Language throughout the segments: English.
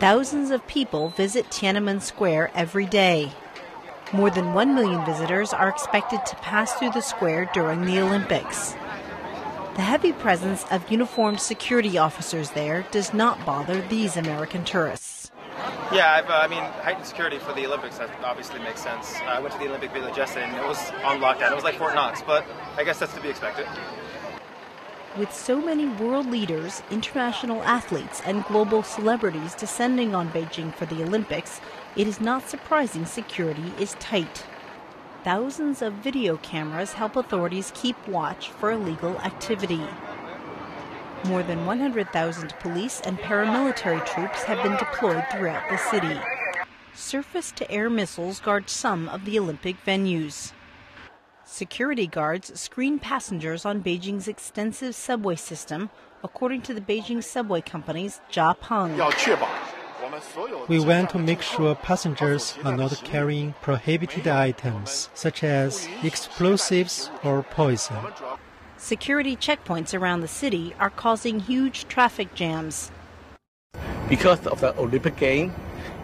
Thousands of people visit Tiananmen Square every day. More than 1 million visitors are expected to pass through the square during the Olympics. The heavy presence of uniformed security officers there does not bother these American tourists. Yeah, heightened security for the Olympics, that obviously makes sense. I went to the Olympic Village yesterday and it was on lockdown. It was like Fort Knox, but I guess that's to be expected. With so many world leaders, international athletes, and global celebrities descending on Beijing for the Olympics, it is not surprising security is tight. Thousands of video cameras help authorities keep watch for illegal activity. More than 100,000 police and paramilitary troops have been deployed throughout the city. Surface-to-air missiles guard some of the Olympic venues. Security guards screen passengers on Beijing's extensive subway system, according to the Beijing subway company's Jiapeng. We want to make sure passengers are not carrying prohibited items, such as explosives or poison. Security checkpoints around the city are causing huge traffic jams. Because of the Olympic game,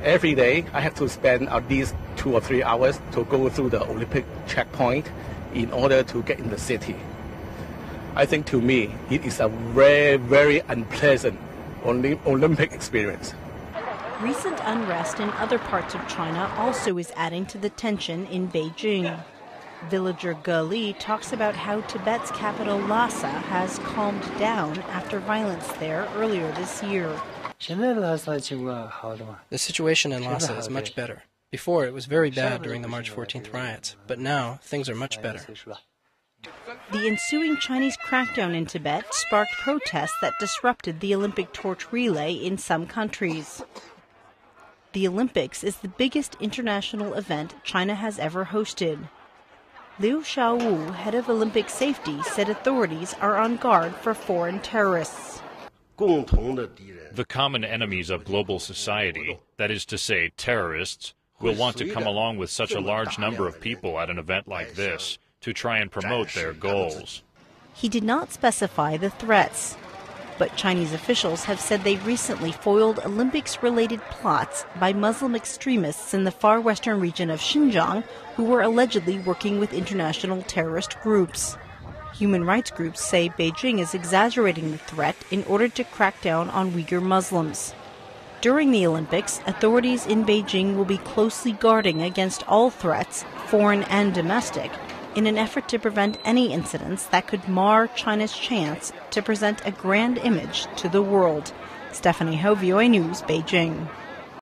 every day I have to spend at least 2 or 3 hours to go through the Olympic checkpoint in order to get in the city. I think to me, it is a very, very unpleasant Olympic experience. Recent unrest in other parts of China also is adding to the tension in Beijing. Villager Ge Li talks about how Tibet's capital Lhasa has calmed down after violence there earlier this year. The situation in Lhasa is much better. Before, it was very bad during the March 14th riots, but now things are much better. The ensuing Chinese crackdown in Tibet sparked protests that disrupted the Olympic torch relay in some countries. The Olympics is the biggest international event China has ever hosted. Liu Xiaowu, head of Olympic safety, said authorities are on guard for foreign terrorists. The common enemies of global society, that is to say terrorists, will want to come along with such a large number of people at an event like this to try and promote their goals. He did not specify the threats, but Chinese officials have said they recently foiled Olympics-related plots by Muslim extremists in the far western region of Xinjiang who were allegedly working with international terrorist groups. Human rights groups say Beijing is exaggerating the threat in order to crack down on Uyghur Muslims. During the Olympics, authorities in Beijing will be closely guarding against all threats, foreign and domestic, in an effort to prevent any incidents that could mar China's chance to present a grand image to the world. Stephanie Ho, VOA News, Beijing.